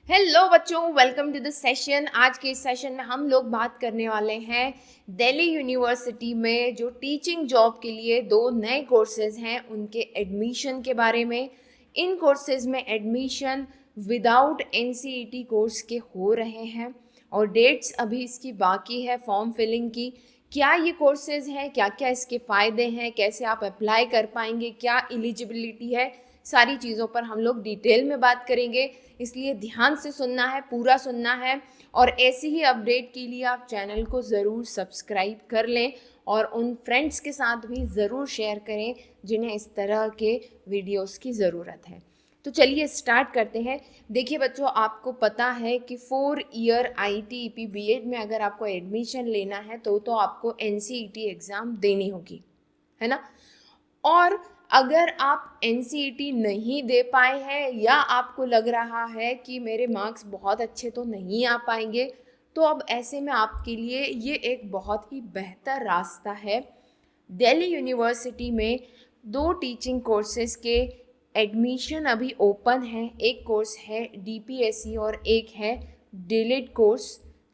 Hello बच्चों, welcome to the session. आज के इस सेशन में हम लोग बात करने वाले हैं दिल्ली यूनिवर्सिटी में जो टीचिंग जॉब के लिए दो नए कोर्सेज हैं उनके एडमिशन के बारे में। इन कोर्सेज में एडमिशन विदाउट एनसीईटी कोर्स के हो रहे हैं और डेट्स अभी इसकी बाकी है फॉर्म फिलिंग की। क्या ये कोर्सेज हैं, क्या क्या इसके फ़ायदे हैं, कैसे आप अप्लाई कर पाएंगे, क्या एलिजिबिलिटी है, सारी चीज़ों पर हम लोग डिटेल में बात करेंगे। इसलिए ध्यान से सुनना है, पूरा सुनना है। और ऐसी ही अपडेट के लिए आप चैनल को ज़रूर सब्सक्राइब कर लें और उन फ्रेंड्स के साथ भी ज़रूर शेयर करें जिन्हें इस तरह के वीडियोस की ज़रूरत है। तो चलिए स्टार्ट करते हैं। देखिए बच्चों, आपको पता है कि 4 ईयर ITEP बीएड में अगर आपको एडमिशन लेना है तो आपको NCET एग्ज़ाम देनी होगी, है ना। और अगर आप NCET नहीं दे पाए हैं या आपको लग रहा है कि मेरे मार्क्स बहुत अच्छे तो नहीं आ पाएंगे, तो अब ऐसे में आपके लिए ये एक बहुत ही बेहतर रास्ता है। दिल्ली यूनिवर्सिटी में 2 टीचिंग कोर्सेज के एडमिशन अभी ओपन है। एक कोर्स है DPSC और एक है DLED कोर्स।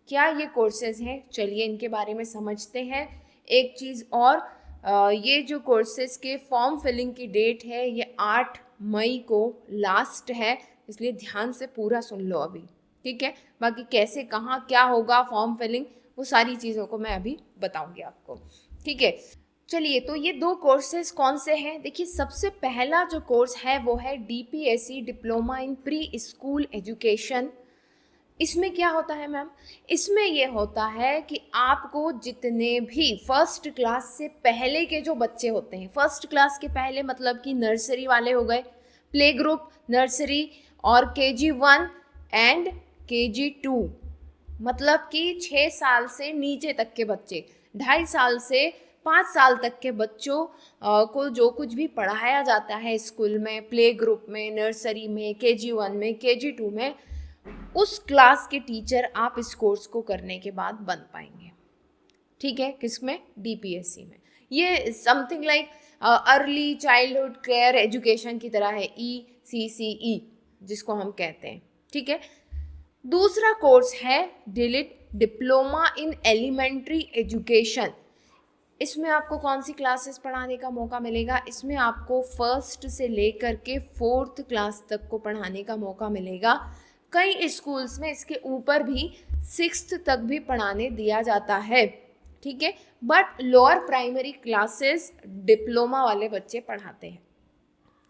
क्या ये कोर्सेज हैं, चलिए इनके बारे में समझते हैं। एक चीज़ और, ये जो कोर्सेज के फॉर्म फिलिंग की डेट है ये 8 मई को लास्ट है, इसलिए ध्यान से पूरा सुन लो अभी, ठीक है। बाकी कैसे कहाँ क्या होगा फॉर्म फिलिंग, वो सारी चीज़ों को मैं अभी बताऊंगी आपको, ठीक है। चलिए, तो ये 2 कोर्सेज कौन से हैं। देखिए, सबसे पहला जो कोर्स है वो है DPSC diploma in pre school education. इसमें क्या होता है मैम, इसमें ये होता है कि आपको जितने भी फर्स्ट क्लास से पहले के जो बच्चे होते हैं, फर्स्ट क्लास के पहले मतलब कि नर्सरी वाले हो गए, प्ले ग्रुप, नर्सरी और KG1 एंड KG2, मतलब कि 6 साल से नीचे तक के बच्चे, 2.5 साल से 5 साल तक के बच्चों को जो कुछ भी पढ़ाया जाता है स्कूल में, प्ले ग्रुप में, नर्सरी में, KG1 में, KG2 में, उस क्लास के टीचर आप इस कोर्स को करने के बाद बन पाएंगे, ठीक है। किसमें? DPSC में। ये something like early childhood care education की तरह है, ECCE जिसको हम कहते हैं, ठीक है। दूसरा कोर्स है DLED diploma in elementary education. इसमें आपको कौन सी क्लासेस पढ़ाने का मौका मिलेगा? इसमें आपको 1st से लेकर के 4th क्लास तक को पढ़ाने का मौका मिलेगा। कई स्कूल्स में इसके ऊपर भी 6th तक भी पढ़ाने दिया जाता है, ठीक है। But lower primary classes diploma वाले बच्चे पढ़ाते हैं,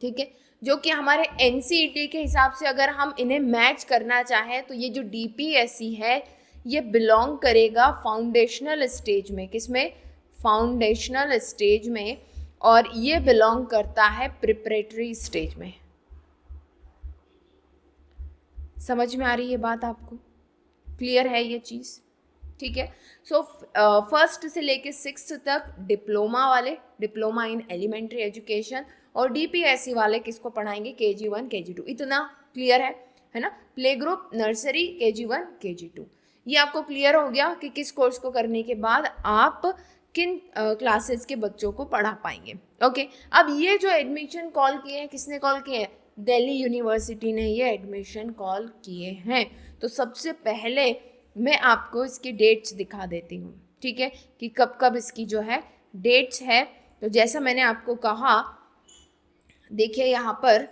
ठीक है। जो कि हमारे NCET के हिसाब से अगर हम इन्हें मैच करना चाहें तो ये जो DPSC है ये बिलोंग करेगा फाउंडेशनल स्टेज में। किसमें? फाउंडेशनल स्टेज में। और ये बिलोंग करता है प्रिपरेटरी स्टेज में। समझ में आ रही है बात आपको? क्लियर है ये चीज़? ठीक है। सो 1st से लेके 6th तक डिप्लोमा वाले, डिप्लोमा इन एलिमेंट्री एजुकेशन, और DPSC वाले किसको पढ़ाएंगे? KG1 KG2। इतना क्लियर है ना। Play group, nursery, KG1 KG2, ये आपको क्लियर हो गया कि किस कोर्स को करने के बाद आप किन क्लासेस के बच्चों को पढ़ा पाएंगे। ओके, अब ये जो एडमिशन कॉल किए हैं, किसने कॉल किए हैं? दिल्ली यूनिवर्सिटी ने ये एडमिशन कॉल किए हैं। तो सबसे पहले मैं आपको इसकी डेट्स दिखा देती हूँ, ठीक है, कि कब कब इसकी जो है डेट्स है। तो जैसा मैंने आपको कहा, देखिए यहाँ पर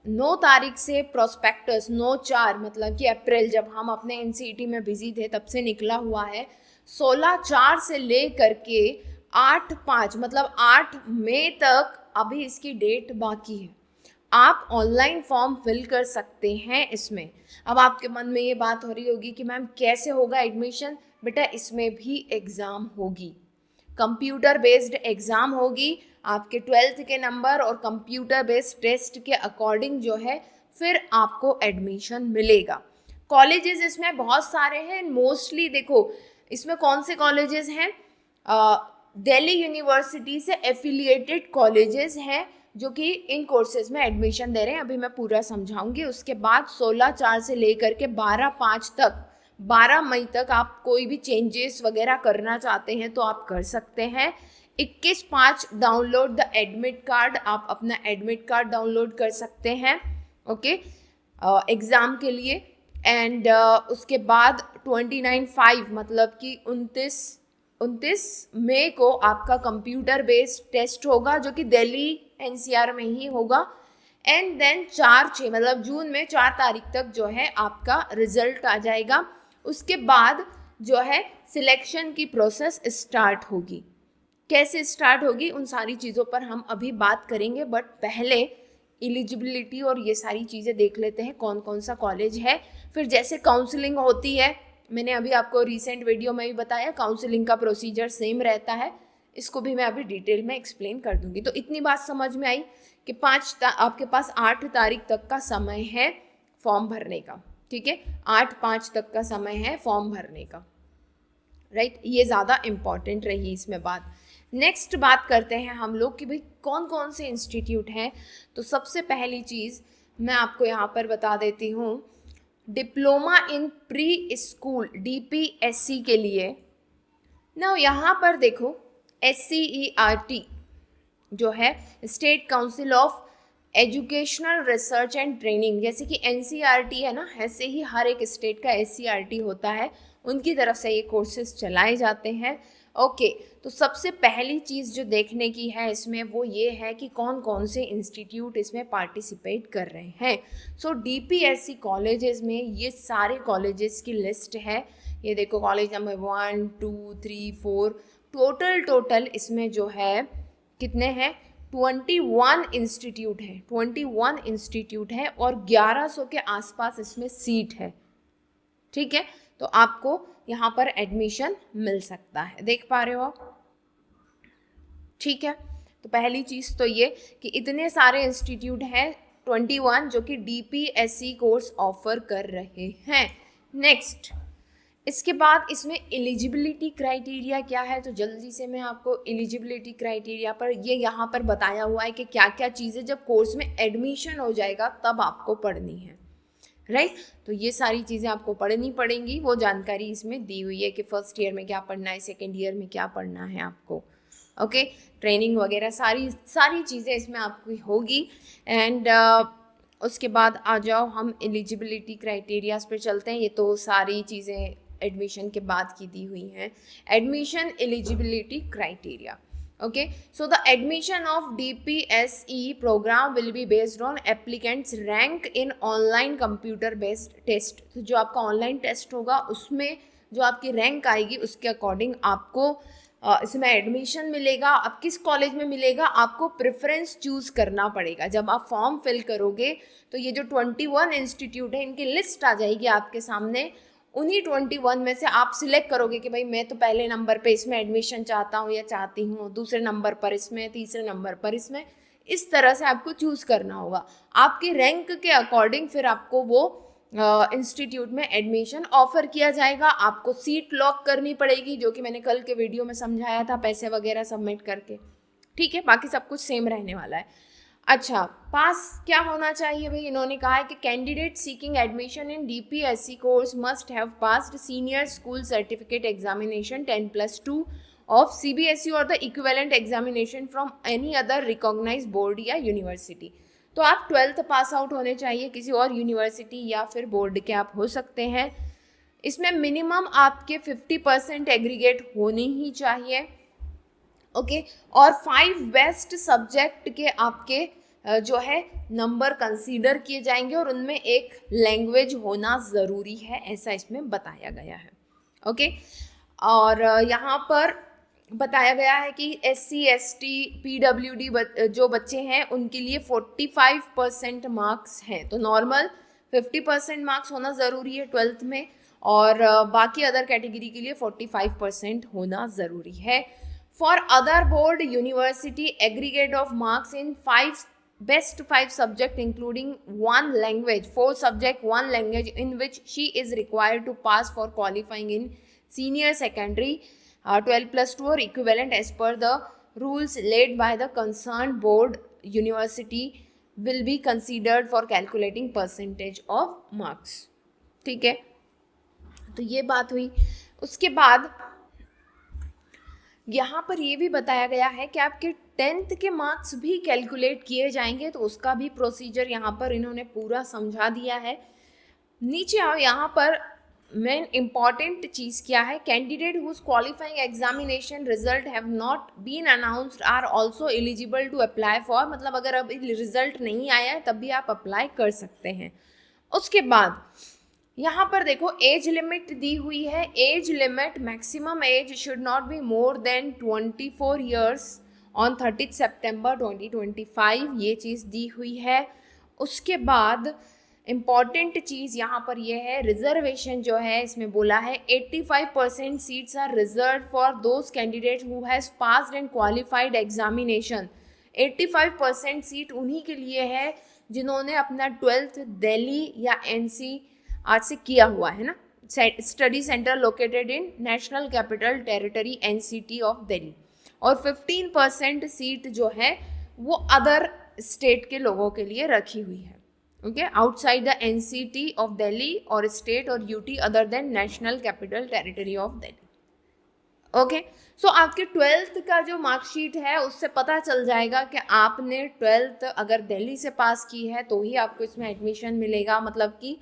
9 तारीख से प्रोस्पेक्टस, 9/4 मतलब कि अप्रैल, जब हम अपने NCET में बिजी थे तब से निकला हुआ है। 16/4 से ले करके 8/5 मतलब 8 मई तक अभी इसकी डेट बाकी है। आप ऑनलाइन फॉर्म फिल कर सकते हैं इसमें। अब आपके मन में ये बात हो रही होगी कि मैम कैसे होगा एडमिशन? बेटा, इसमें भी एग्ज़ाम होगी, कंप्यूटर बेस्ड एग्ज़ाम होगी। आपके 12th के नंबर और कंप्यूटर बेस्ड टेस्ट के अकॉर्डिंग जो है फिर आपको एडमिशन मिलेगा। कॉलेजेस इसमें बहुत सारे हैं। मोस्टली देखो इसमें कौन से कॉलेजेस हैं, दिल्ली यूनिवर्सिटी से एफिलिएटेड कॉलेजेस हैं जो कि इन कोर्सेज में एडमिशन दे रहे हैं। अभी मैं पूरा समझाऊंगी। उसके बाद 16/4 से लेकर के 12/5 तक, 12 मई तक आप कोई भी चेंजेस वगैरह करना चाहते हैं तो आप कर सकते हैं। 21/5 डाउनलोड द एडमिट कार्ड, आप अपना एडमिट कार्ड डाउनलोड कर सकते हैं। ओके, एग्ज़ाम के लिए। एंड उसके बाद 29/5 मतलब कि 29 मई को आपका कंप्यूटर बेस्ड टेस्ट होगा जो कि दिल्ली एनसीआर में ही होगा। एंड देन 4/6 मतलब जून में 4 तारीख तक जो है आपका रिजल्ट आ जाएगा। उसके बाद जो है सिलेक्शन की प्रोसेस स्टार्ट होगी। कैसे स्टार्ट होगी उन सारी चीज़ों पर हम अभी बात करेंगे, बट पहले एलिजिबिलिटी और ये सारी चीज़ें देख लेते हैं कौन कौन सा कॉलेज है। फिर जैसे काउंसलिंग होती है, मैंने अभी आपको रिसेंट वीडियो में भी बताया, काउंसलिंग का प्रोसीजर सेम रहता है, इसको भी मैं अभी डिटेल में एक्सप्लेन कर दूंगी। तो इतनी बात समझ में आई कि आपके पास 8 तारीख तक का समय है फॉर्म भरने का। ठीक है, 8/5 तक का समय है फॉर्म भरने का, राइट। ये ज़्यादा इम्पॉर्टेंट रही इसमें बात। नेक्स्ट बात करते हैं हम लोग कि भाई कौन कौन से इंस्टीट्यूट हैं। तो सबसे पहली चीज़ मैं आपको यहाँ पर बता देती हूँ, diploma in pre school DPSC के लिए ना, यहाँ पर देखो SCERT जो है state council of educational research and training, जैसे कि NCERT है ना, ऐसे ही हर एक स्टेट का SCERT होता है, उनकी तरफ से ये कोर्सेज चलाए जाते हैं। ओके, तो सबसे पहली चीज़ जो देखने की है इसमें वो ये है कि कौन कौन से इंस्टीट्यूट इसमें पार्टिसिपेट कर रहे हैं। सो DPSC कॉलेजेस में ये सारे कॉलेजेस की लिस्ट है। ये देखो कॉलेज नंबर 1 2 3 4 टोटल इसमें जो है कितने हैं, 21 इंस्टीट्यूट है। 21 इंस्टीट्यूट है और 1100 के आसपास इसमें सीट है। ठीक है, तो आपको यहाँ पर एडमिशन मिल सकता है, देख पा रहे हो आप। ठीक है, तो पहली चीज़ तो ये कि इतने सारे इंस्टीट्यूट हैं 21 जो कि DPSC कोर्स ऑफर कर रहे हैं। नेक्स्ट, इसके बाद इसमें एलिजिबिलिटी क्राइटेरिया क्या है, तो जल्दी से मैं आपको एलिजिबिलिटी क्राइटेरिया पर ये यहाँ पर बताया हुआ है कि क्या क्या चीज़ें जब कोर्स में एडमिशन हो जाएगा तब आपको पढ़नी है, राइट। तो ये सारी चीज़ें आपको पढ़नी पड़ेंगी, वो जानकारी इसमें दी हुई है कि फर्स्ट ईयर में क्या पढ़ना है, सेकेंड ईयर में क्या पढ़ना है आपको। ओके, ट्रेनिंग वगैरह सारी चीज़ें इसमें आपकी होगी। एंड उसके बाद आ जाओ हम एलिजिबिलिटी क्राइटेरियाज पर चलते हैं। ये तो सारी चीज़ें एडमिशन के बाद की दी हुई हैं। Admission eligibility criteria, okay, so the admission of DPSE program will be based on applicants rank in online computer based test। तो जो आपका ऑनलाइन टेस्ट होगा उसमें जो आपकी रैंक आएगी उसके अकॉर्डिंग आपको इसमें एडमिशन मिलेगा। अब किस कॉलेज में मिलेगा, आपको प्रेफरेंस चूज़ करना पड़ेगा। जब आप फॉर्म फिल करोगे तो ये जो 21 इंस्टीट्यूट है इनकी लिस्ट आ जाएगी आपके सामने। उन्हीं 21 में से आप सिलेक्ट करोगे कि भाई मैं तो पहले नंबर पे इसमें एडमिशन चाहता हूँ या चाहती हूँ, दूसरे नंबर पर इसमें, तीसरे नंबर पर इसमें। इस तरह से आपको चूज़ करना होगा। आपके रैंक के अकॉर्डिंग फिर आपको वो इंस्टीट्यूट में एडमिशन ऑफर किया जाएगा। आपको सीट लॉक करनी पड़ेगी, जो कि मैंने कल के वीडियो में समझाया था, पैसे वगैरह सबमिट करके। ठीक है, बाकी सब कुछ सेम रहने वाला है। अच्छा, पास क्या होना चाहिए भाई, इन्होंने कहा है कि candidate seeking admission in DPSC course must have passed senior school certificate examination 10+2 of CBSE और the equivalent examination from any other recognised board या यूनिवर्सिटी। तो आप 12th पास आउट होने चाहिए, किसी और यूनिवर्सिटी या फिर बोर्ड के आप हो सकते हैं। इसमें मिनिमम आपके 50% एग्रीगेट होनी ही चाहिए। ओके, और 5 बेस्ट सब्जेक्ट के आपके जो है नंबर कंसीडर किए जाएंगे और उनमें एक लैंग्वेज होना ज़रूरी है, ऐसा इसमें बताया गया है। ओके, और यहाँ पर बताया गया है कि SC ST PWD जो बच्चे हैं उनके लिए 45% मार्क्स हैं। तो नॉर्मल 50% मार्क्स होना ज़रूरी है 12th में, और बाकी अदर कैटेगरी के लिए 45% होना ज़रूरी है। For other board university, aggregate of marks in best 5 subject including 1 language, 4 subject 1 language in which she is required to pass for qualifying in senior secondary 12+2 or equivalent as per the rules laid by the concerned board university will be considered for calculating percentage of marks। ठीक है, तो ये बात हुई। उसके बाद यहाँ पर ये भी बताया गया है कि आपके 10th के मार्क्स भी कैलकुलेट किए जाएंगे, तो उसका भी प्रोसीजर यहाँ पर इन्होंने पूरा समझा दिया है। नीचे आओ, यहाँ पर मेन इम्पॉर्टेंट चीज़ क्या है, candidate whose qualifying examination result have not been announced are also eligible to apply for, मतलब अगर अभी रिजल्ट नहीं आया है तब भी आप अप्लाई कर सकते हैं। उसके बाद यहाँ पर देखो एज लिमिट दी हुई है, age limit maximum age should not be more than 24 years on 30 सितंबर 2025, ये चीज़ दी हुई है। उसके बाद इम्पॉर्टेंट चीज़ यहाँ पर यह है, रिजर्वेशन जो है इसमें बोला है 85% seats are reserve for those candidate who has passed and qualified examination. 85% seat उन्हीं के लिए है जिन्होंने अपना 12th दिल्ली या NCR से किया हुआ है ना, study centre located in national capital territory NCT of Delhi, और 15% सीट जो है वो अदर स्टेट के लोगों के लिए रखी हुई है, okay, outside the NCT of Delhi और स्टेट और UT other than national capital territory of Delhi, okay. So आपके 12th का जो मार्कशीट है उससे पता चल जाएगा कि आपने 12th अगर दिल्ली से पास की है तो ही आपको इसमें एडमिशन मिलेगा, मतलब कि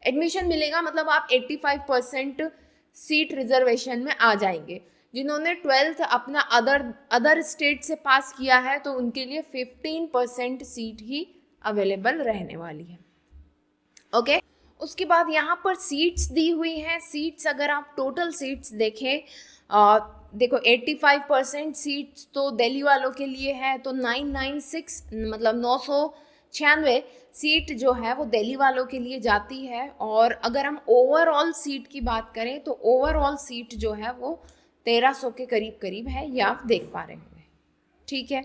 एडमिशन मिलेगा, मतलब आप 85% सीट रिजर्वेशन में आ जाएंगे। जिन्होंने 12th अपना अदर स्टेट से पास किया है तो उनके लिए 15% सीट ही अवेलेबल रहने वाली है, ओके। उसके बाद यहाँ पर सीट्स दी हुई हैं। सीट्स अगर आप टोटल सीट्स देखें, देखो 85% सीट्स तो दिल्ली वालों के लिए है, तो 996 मतलब 996 सीट जो है वो दिल्ली वालों के लिए जाती है। और अगर हम ओवरऑल सीट की बात करें तो ओवरऑल सीट जो है वो 1300 के करीब है, ये आप देख पा रहे होंगे, ठीक है।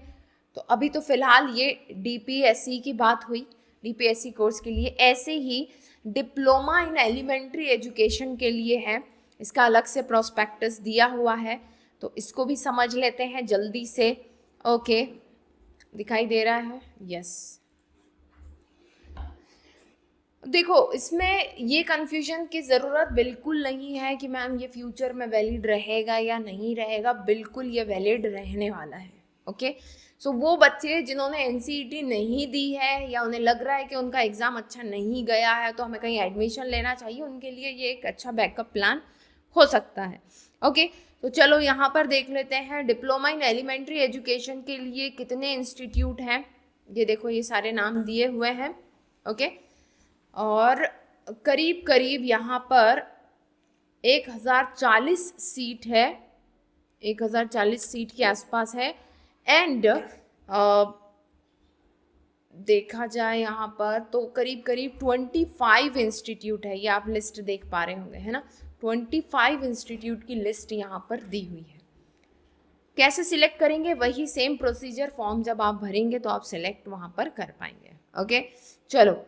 तो अभी तो फिलहाल ये DPSC की बात हुई, DPSC कोर्स के लिए। ऐसे ही डिप्लोमा इन एलिमेंट्री एजुकेशन के लिए है, इसका अलग से प्रोस्पेक्टस दिया हुआ है, तो इसको भी समझ लेते हैं जल्दी से, ओके। दिखाई दे रहा है, यस। देखो इसमें ये कन्फ्यूजन की ज़रूरत बिल्कुल नहीं है कि मैम ये फ्यूचर में वैलिड रहेगा या नहीं रहेगा, बिल्कुल ये वैलिड रहने वाला है, ओके। सो वो बच्चे जिन्होंने NCET नहीं दी है या उन्हें लग रहा है कि उनका एग्ज़ाम अच्छा नहीं गया है तो हमें कहीं एडमिशन लेना चाहिए, उनके लिए ये एक अच्छा बैकअप प्लान हो सकता है, ओके। तो चलो यहाँ पर देख लेते हैं डिप्लोमा इन एलिमेंट्री एजुकेशन के लिए कितने इंस्टीट्यूट हैं। ये देखो ये सारे नाम दिए हुए हैं, ओके। और करीब यहाँ पर 1040 सीट है, 1040 सीट के आसपास है। एंड देखा जाए यहाँ पर तो करीब 25 इंस्टीट्यूट है, ये आप लिस्ट देख पा रहे होंगे, है ना। 25 इंस्टीट्यूट की लिस्ट यहाँ पर दी हुई है। कैसे सिलेक्ट करेंगे, वही सेम प्रोसीजर, फॉर्म जब आप भरेंगे तो आप सिलेक्ट वहाँ पर कर पाएंगे, ओके। चलो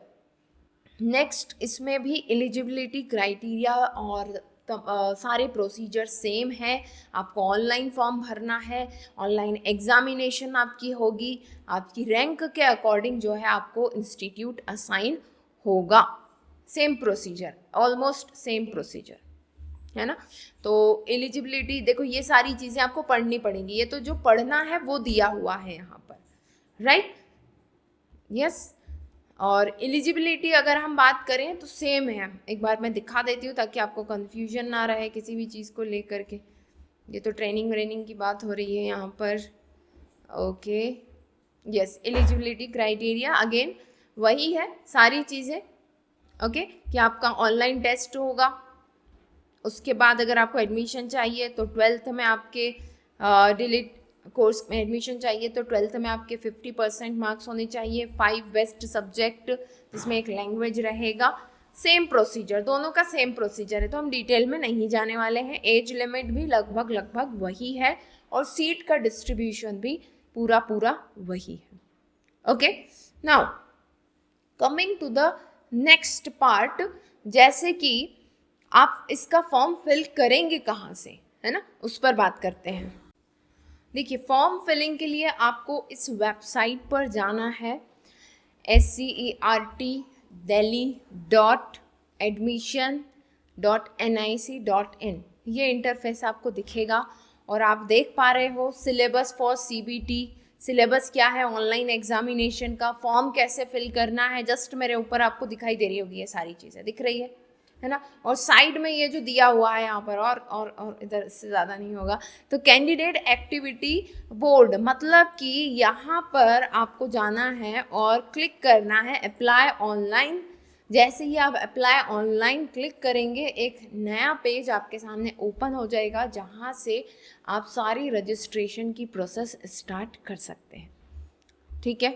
नेक्स्ट, इसमें भी एलिजिबिलिटी क्राइटेरिया और सारे प्रोसीजर सेम है। आपको ऑनलाइन फॉर्म भरना है, ऑनलाइन एग्जामिनेशन आपकी होगी, आपकी रैंक के अकॉर्डिंग जो है आपको इंस्टीट्यूट असाइन होगा। Same procedure, almost same procedure, है ना। तो एलिजिबिलिटी देखो ये सारी चीज़ें आपको पढ़नी पड़ेंगी, ये तो जो पढ़ना है वो दिया हुआ है यहाँ पर, राइट, यस। और एलिजिबिलिटी अगर हम बात करें तो सेम है, एक बार मैं दिखा देती हूँ ताकि आपको कन्फ्यूजन ना रहे किसी भी चीज़ को लेकर के। ये तो ट्रेनिंग की बात हो रही है यहाँ पर, okay, yes. Eligibility criteria again वही है सारी चीज़ें, ओके, कि आपका ऑनलाइन टेस्ट होगा। उसके बाद अगर आपको एडमिशन चाहिए तो 12th में आपके डिलीट कोर्स में एडमिशन चाहिए तो 12th में आपके 50% मार्क्स होने चाहिए, 5 बेस्ट सब्जेक्ट जिसमें एक लैंग्वेज रहेगा। सेम प्रोसीजर, दोनों का सेम प्रोसीजर है, तो हम डिटेल में नहीं जाने वाले हैं। एज लिमिट भी लगभग वही है और सीट का डिस्ट्रीब्यूशन भी पूरा वही है, okay. Now coming to the next part, जैसे कि आप इसका फॉर्म फिल करेंगे कहाँ से, है ना, उस पर बात करते हैं। देखिए फॉर्म फिलिंग के लिए आपको इस वेबसाइट पर जाना है, scert.admission.nic.in, ये इंटरफेस आपको दिखेगा और आप देख पा रहे हो सिलेबस फॉर CBT, सिलेबस क्या है ऑनलाइन एग्जामिनेशन का, फॉर्म कैसे फिल करना है, जस्ट मेरे ऊपर आपको दिखाई दे रही होगी ये सारी चीज़ें, दिख रही है ना। और साइड में ये जो दिया हुआ है यहाँ पर और इधर से ज़्यादा नहीं होगा, तो कैंडिडेट एक्टिविटी बोर्ड, मतलब कि यहाँ पर आपको जाना है और क्लिक करना है अप्लाई ऑनलाइन। जैसे ही आप अप्लाई ऑनलाइन क्लिक करेंगे एक नया पेज आपके सामने ओपन हो जाएगा, जहाँ से आप सारी रजिस्ट्रेशन की प्रोसेस स्टार्ट कर सकते हैं। ठीक है,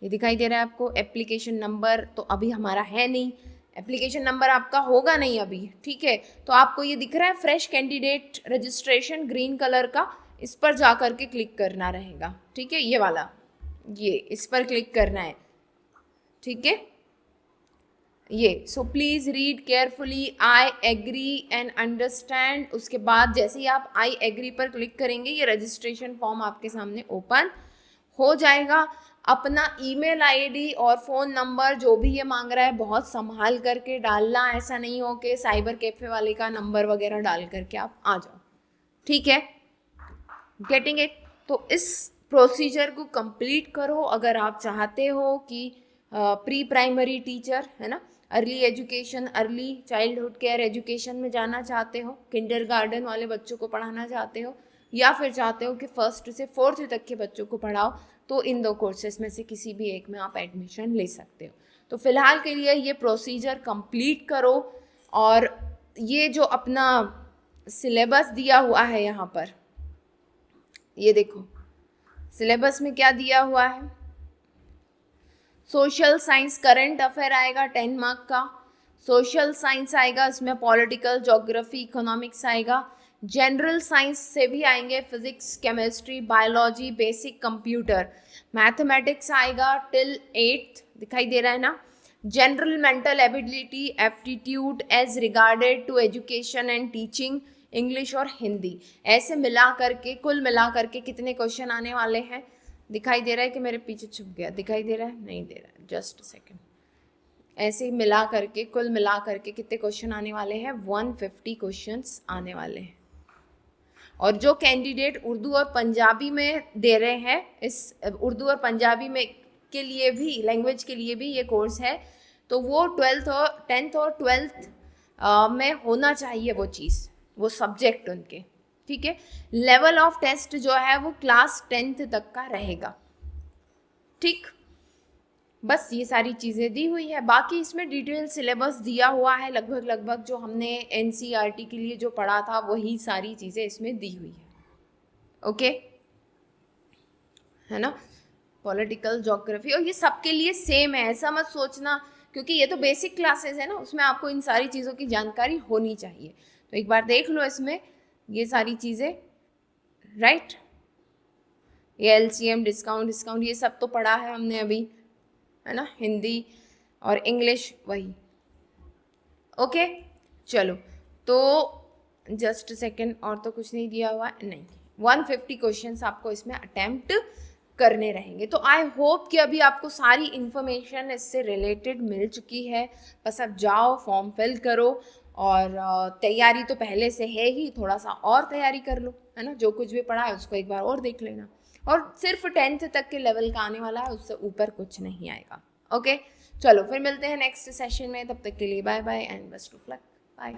ये दिखाई दे रहा है आपको। एप्लीकेशन नंबर तो अभी हमारा है नहीं, एप्लीकेशन नंबर आपका होगा नहीं अभी, ठीक है। तो आपको ये दिख रहा है fresh candidate registration green colour का, इस पर जा कर के क्लिक करना रहेगा, ठीक है। ये वाला, ये इस पर क्लिक करना है, ठीक है। ये so please read carefully, I agree and understand. उसके बाद जैसे ही आप आई एग्री पर क्लिक करेंगे ये रजिस्ट्रेशन फॉर्म आपके सामने ओपन हो जाएगा। अपना ईमेल आईडी और फ़ोन नंबर जो भी ये मांग रहा है बहुत संभाल करके डालना, ऐसा नहीं हो कि साइबर कैफ़े वाले का नंबर वगैरह डाल करके आप आ जाओ, ठीक है। Getting it. तो इस प्रोसीजर को कंप्लीट करो अगर आप चाहते हो कि प्री प्राइमरी टीचर, है ना, early education, early childhood care education में जाना चाहते हो, किंडरगार्टन वाले बच्चों को पढ़ाना चाहते हो, या फिर चाहते हो कि 1st से 4th तक के बच्चों को पढ़ाओ, तो इन 2 कोर्सेज में से किसी भी एक में आप एडमिशन ले सकते हो। तो फिलहाल के लिए ये प्रोसीजर कंप्लीट करो। और ये जो अपना सिलेबस दिया हुआ है यहाँ पर, ये देखो सिलेबस में क्या दिया हुआ है। सोशल साइंस करंट अफेयर आएगा 10 मार्क का, सोशल साइंस आएगा, इसमें पॉलिटिकल, ज्योग्राफी, इकोनॉमिक्स आएगा, जनरल साइंस से भी आएंगे physics, chemistry, biology, basic computer, mathematics आएगा टिल 8th, दिखाई दे रहा है ना। General mental ability, aptitude as regarded to education and teaching, English और हिंदी, ऐसे मिला करके कुल मिला करके कितने क्वेश्चन आने वाले हैं। दिखाई दे रहा है कि मेरे पीछे छुप गया, दिखाई दे रहा है, नहीं दे रहा है, जस्ट अ सेकेंड। ऐसे मिला करके कुल मिला करके कितने क्वेश्चन आने वाले हैं, 150 क्वेश्चंस आने वाले हैं। और जो कैंडिडेट उर्दू और पंजाबी में दे रहे हैं, इस उर्दू और पंजाबी में के लिए भी, लैंग्वेज के लिए भी ये कोर्स है, तो वो 10th और 12th में होना चाहिए वो चीज़, वो सब्जेक्ट उनके, ठीक है। लेवल ऑफ टेस्ट जो है वो क्लास 10th तक का रहेगा, ठीक। बस ये सारी चीज़ें दी हुई है, बाकी इसमें डिटेल सिलेबस दिया हुआ है, लगभग जो हमने NCERT के लिए जो पढ़ा था वही सारी चीज़ें इसमें दी हुई है, ओके, है ना। पॉलिटिकल, ज्योग्राफी, और ये सबके लिए सेम है, ऐसा मत सोचना, क्योंकि ये तो बेसिक क्लासेस है ना, उसमें आपको इन सारी चीज़ों की जानकारी होनी चाहिए। तो एक बार देख लो इसमें ये सारी चीज़ें, राइट। ये LCM, डिस्काउंट ये सब तो पढ़ा है हमने अभी, है ना, हिंदी और इंग्लिश वही, ओके। चलो, तो जस्ट सेकेंड, और तो कुछ नहीं दिया हुआ है, नहीं, 150 क्वेश्चंस आपको इसमें अटेम्प्ट करने रहेंगे। तो आई होप कि अभी आपको सारी इन्फॉर्मेशन इससे रिलेटेड मिल चुकी है। बस अब जाओ, फॉर्म फिल करो, और तैयारी तो पहले से है ही, थोड़ा सा और तैयारी कर लो, है ना, जो कुछ भी पढ़ा है उसको एक बार और देख लेना। और सिर्फ 10th तक के लेवल का आने वाला है, उससे ऊपर कुछ नहीं आएगा, ओके। चलो फिर मिलते हैं नेक्स्ट सेशन में, तब तक के लिए bye bye and best of luck, bye.